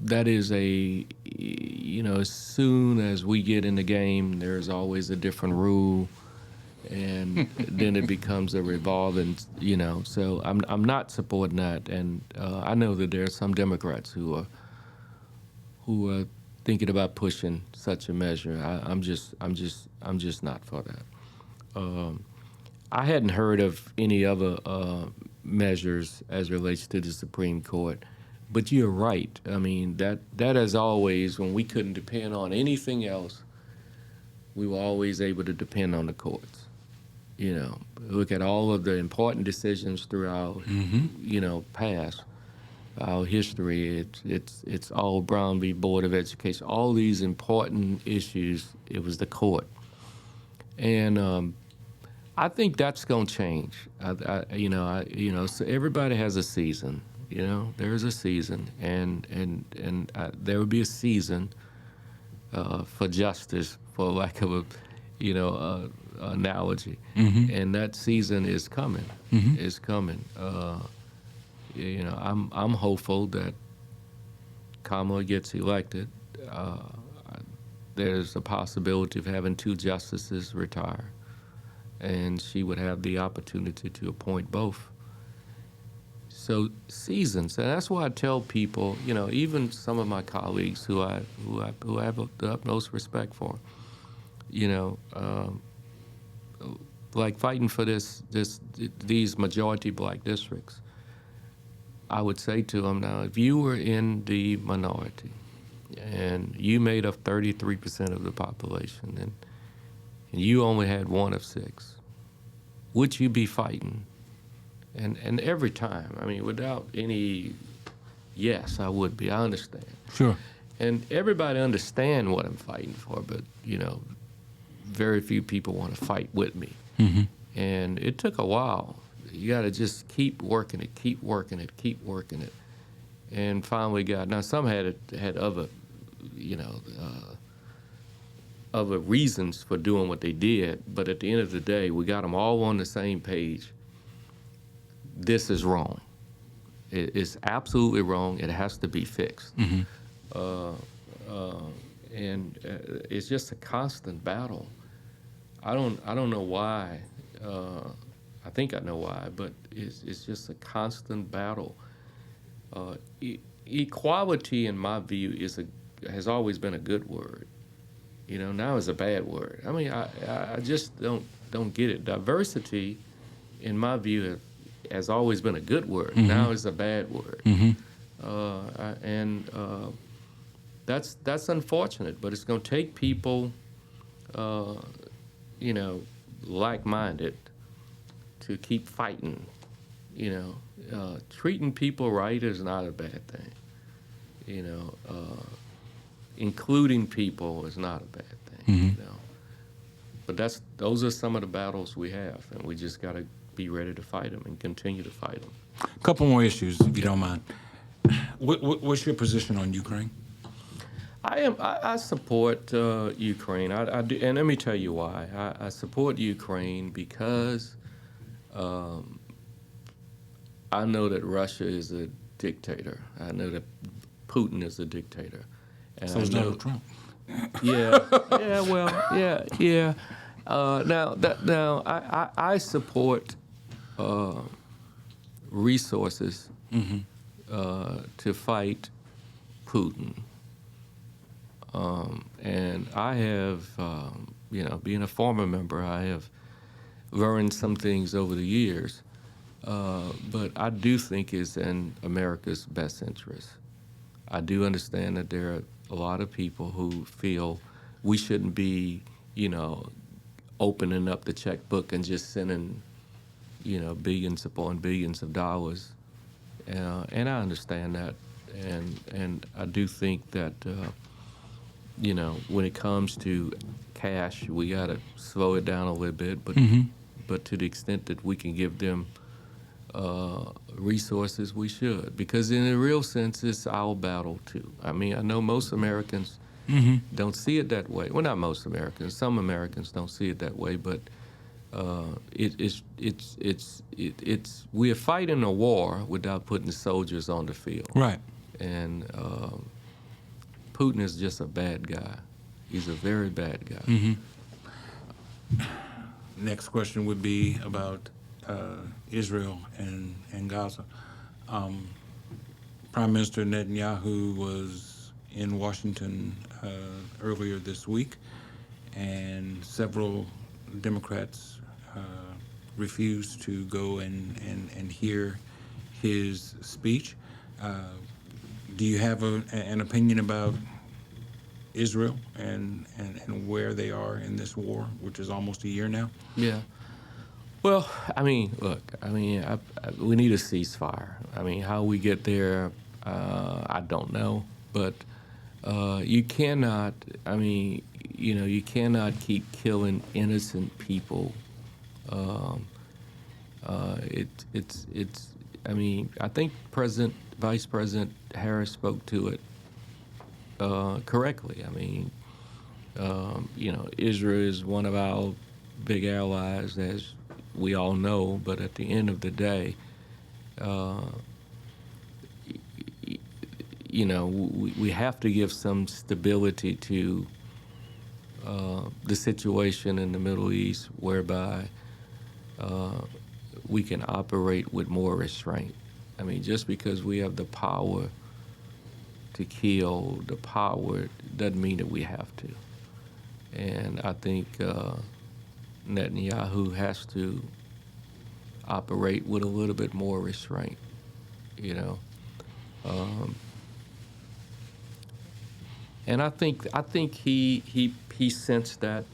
that is as soon as we get in the game, there's always a different rule, and then it becomes a revolving, so I'm not supporting that. And I know that there are some Democrats who are thinking about pushing such a measure. I'm just not for that. I hadn't heard of any other measures as relates to the Supreme Court, but you're right. That as always, when we couldn't depend on anything else, we were always able to depend on the courts. Look at all of the important decisions throughout, past. Our history, it's all Brown v. Board of Education. All these important issues, it was the court, and I think that's going to change. So everybody has a season. There's a season, and there will be a season for justice, for lack of a analogy, and that season is coming. Is coming. I'm hopeful that Kamala gets elected. There's a possibility of having 2 justices retire, and she would have the opportunity to appoint both. So seasons, and that's why I tell people, even some of my colleagues who I have the utmost respect for, like fighting for these majority black districts. I would say to them now, if you were in the minority and you made up 33% of the population and you only had 1 of 6, would you be fighting And every time, I mean, without any, yes, I would be. I understand. Sure. And everybody understand what I'm fighting for, but, you know, very few people want to fight with me. And it took a while. You got to just keep working it, keep working it, keep working it. And finally now some had other, you know, other reasons for doing what they did, but at the end of the day, we got them all on the same page. This is wrong. It's absolutely wrong. It has to be fixed. And it's just a constant battle. I don't know why. I think I know why, but it's just a constant battle. Equality, in my view, has always been a good word. You know, now it's a bad word. I mean, I just don't get it. Diversity, in my view, has always been a good word. Now it's a bad word. That's unfortunate, but it's going to take people, you know, like-minded to keep fighting. You know, treating people right is not a bad thing. You know, including people is not a bad thing. You know, but those are some of the battles we have, and we just got to be ready to fight them and continue to fight them. A couple more issues, if you don't mind. What's your position on Ukraine? I support Ukraine. I do, and let me tell you why. I support Ukraine because I know that Russia is a dictator. I know that Putin is a dictator. And So is Donald Trump. Yeah. Now, I support resources to fight Putin. And I have, you know, being a former member, I have learned some things over the years, but I do think it's in America's best interest. I do understand that there are a lot of people who feel we shouldn't be, you know, opening up the checkbook and just sending, you know, billions upon billions of dollars. And I understand that. And I do think that, you know, when it comes to cash, we got to slow it down a little bit. But to the extent that we can give them resources, we should. Because in a real sense, it's our battle, too. I mean, I know most Americans don't see it that way. Well, not most Americans. Some Americans don't see it that way. But we are fighting a war without putting soldiers on the field. Right. And Putin is just a bad guy. He's a very bad guy. Next question would be about Israel and Gaza. Prime Minister Netanyahu was in Washington earlier this week, and several Democrats refused to go and hear his speech. Do you have an opinion about Israel and where they are in this war, which is almost a year now? Yeah. Well, I mean, look, I mean, we need a ceasefire. I mean, how we get there, I don't know. But you cannot, I mean, you know, you cannot keep killing innocent people. I mean, I think Vice President Harris spoke to it correctly. I mean, you know, Israel is one of our big allies, as we all know, but at the end of the day, you know, we have to give some stability to the situation in the Middle East, whereby we can operate with more restraint. I mean, just because we have the power to kill, the power doesn't mean that we have to. And I think Netanyahu has to operate with a little bit more restraint, you know. And I think he sensed that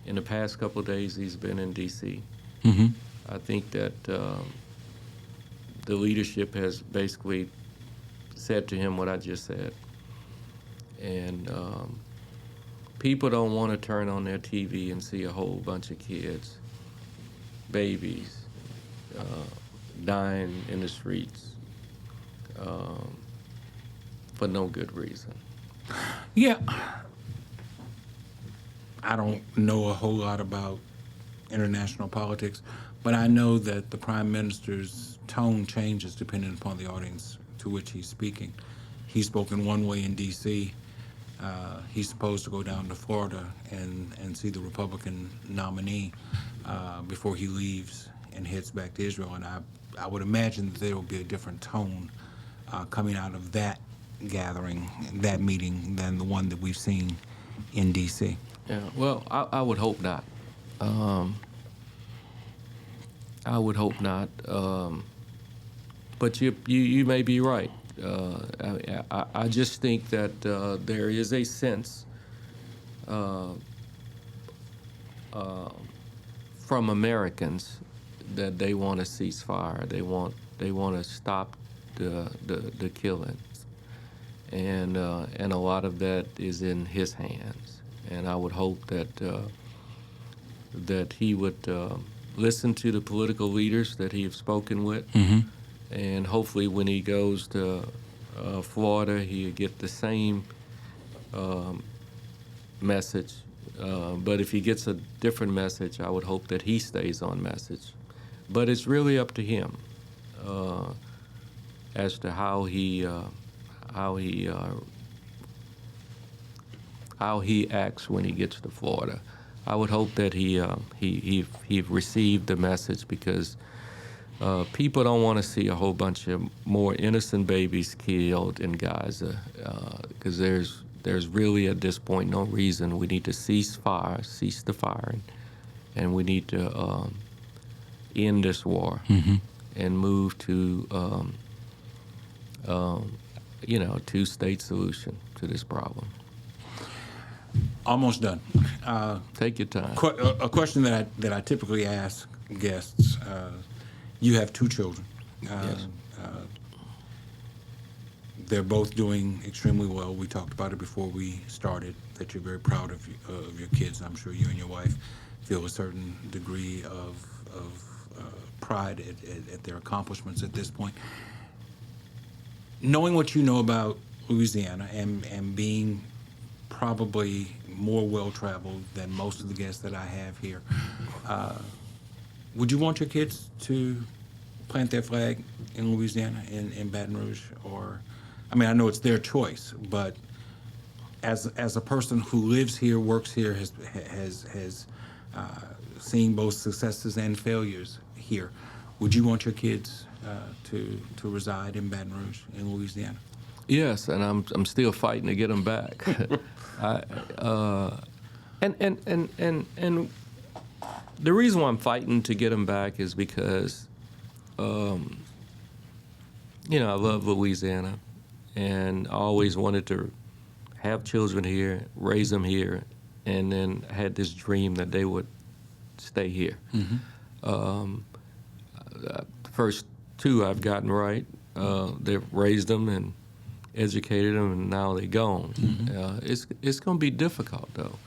in the past couple of days he's been in D.C. I think that the leadership has basically said to him what I just said. And people don't want to turn on their TV and see a whole bunch of kids, babies, dying in the streets for no good reason. Yeah. I don't know a whole lot about international politics, but I know that the prime minister's tone changes depending upon the audience to which he's speaking. He's spoken one way in D.C. He's supposed to go down to Florida and see the Republican nominee before he leaves and heads back to Israel. And I would imagine that there will be a different tone coming out of that gathering, that meeting, than the one that we've seen in D.C. Yeah, well, I would hope not. I would hope not. But you may be right. I just think that there is a sense from Americans that they want a ceasefire. They want to stop the killings, and a lot of that is in his hands. And I would hope that he would listen to the political leaders that he has spoken with, and hopefully when he goes to Florida, he'll get the same message. But if he gets a different message, I would hope that he stays on message. But it's really up to him as to how he acts when he gets to Florida. I would hope that he received the message, because people don't want to see a whole bunch of more innocent babies killed in Gaza, because there's really at this point no reason. We need to cease the firing, and we need to end this war and move to two-state solution to this problem. Almost done. Take your time. A question that I typically ask guests. You have two children. Yes. They're both doing extremely well. We talked about it before we started, that you're very proud of your kids. I'm sure you and your wife feel a certain degree of pride at their accomplishments at this point. Knowing what you know about Louisiana and being probably more well-traveled than most of the guests that I have here, would you want your kids to plant their flag in Louisiana, in Baton Rouge? Or, I mean, I know it's their choice, but as a person who lives here, works here, has seen both successes and failures here, would you want your kids to reside in Baton Rouge, in Louisiana? Yes, and I'm still fighting to get them back. And the reason why I'm fighting to get them back is because, I love Louisiana, and I always wanted to have children here, raise them here, and then had this dream that they would stay here. The first two I've gotten right. They've raised them and educated them, and now they're gone. It's going to be difficult, though.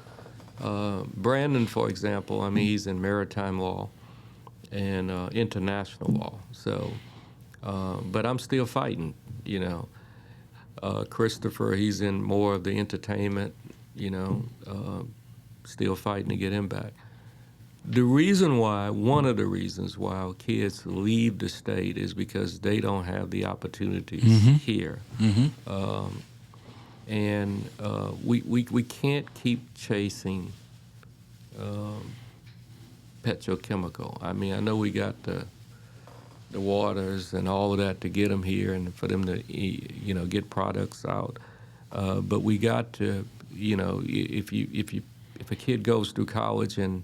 Brandon, for example, I mean, he's in maritime law and international law. So, but I'm still fighting, Christopher, he's in more of the entertainment, still fighting to get him back. One of the reasons why kids leave the state is because they don't have the opportunities here. And we can't keep chasing petrochemical. I mean, I know we got the waters and all of that to get them here and for them to, get products out. But we got to, if a kid goes through college and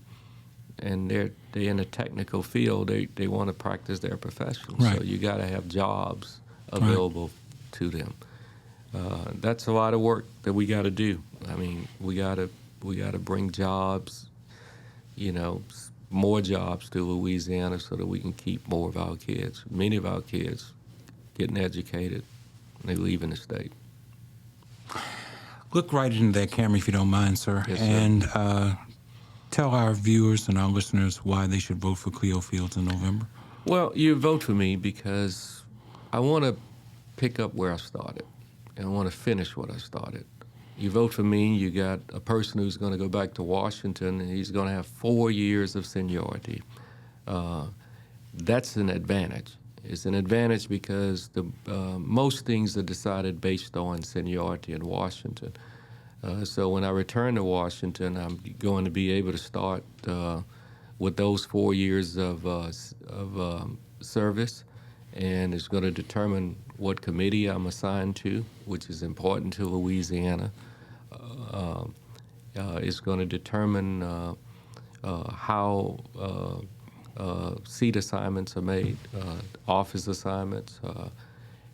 they're in a technical field, they want to practice their profession. Right. So you got to have jobs available to them. That's a lot of work that we got to do. I mean, we got to bring jobs, more jobs to Louisiana so that we can keep more of our kids. Many of our kids getting educated, and they leaving the state. Look right into that camera if you don't mind, sir. Yes, sir. And tell our viewers and our listeners why they should vote for Cleo Fields in November. Well, you vote for me because I want to pick up where I started, and I want to finish what I started. You vote for me, you got a person who's going to go back to Washington, and he's going to have 4 years of seniority. That's an advantage. It's an advantage because most things are decided based on seniority in Washington. So when I return to Washington, I'm going to be able to start with those 4 years of service, and it's going to determine what committee I'm assigned to, which is important to Louisiana. It's going to determine how seat assignments are made, office assignments,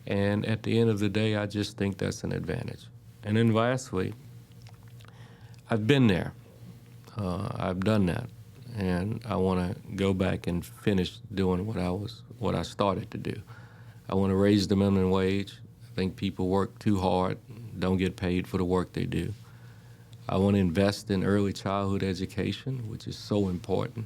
and at the end of the day, I just think that's an advantage. And then lastly, I've been there. I've done that, and I want to go back and finish doing what I started to do. I want to raise the minimum wage. I think people work too hard, don't get paid for the work they do. I want to invest in early childhood education, which is so important.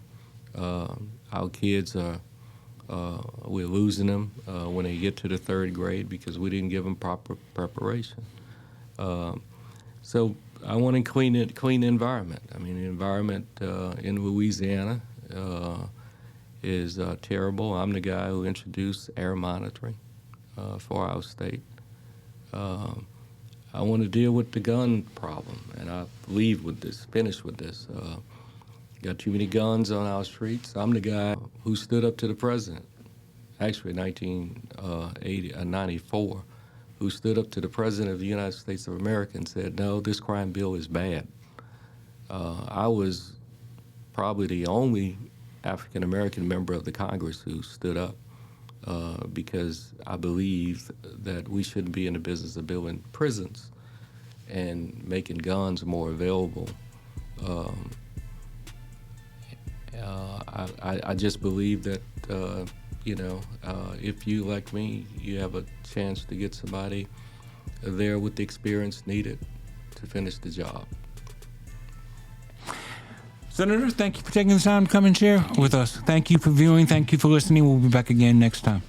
Our kids we're losing them when they get to the 3rd grade because we didn't give them proper preparation. So I want a clean environment. I mean, the environment in Louisiana is terrible. I'm the guy who introduced air monitoring for our state. I want to deal with the gun problem, and I finish with this. Got too many guns on our streets. I'm the guy who stood up to the president, actually in 1994, who stood up to the president of the United States of America and said, no, this crime bill is bad. I was probably the only African-American member of the Congress who stood up because I believe that we shouldn't be in the business of building prisons and making guns more available. I just believe that, if you, like me, you have a chance to get somebody there with the experience needed to finish the job. Senator, thank you for taking the time to come and share with us. Thank you for viewing. Thank you for listening. We'll be back again next time.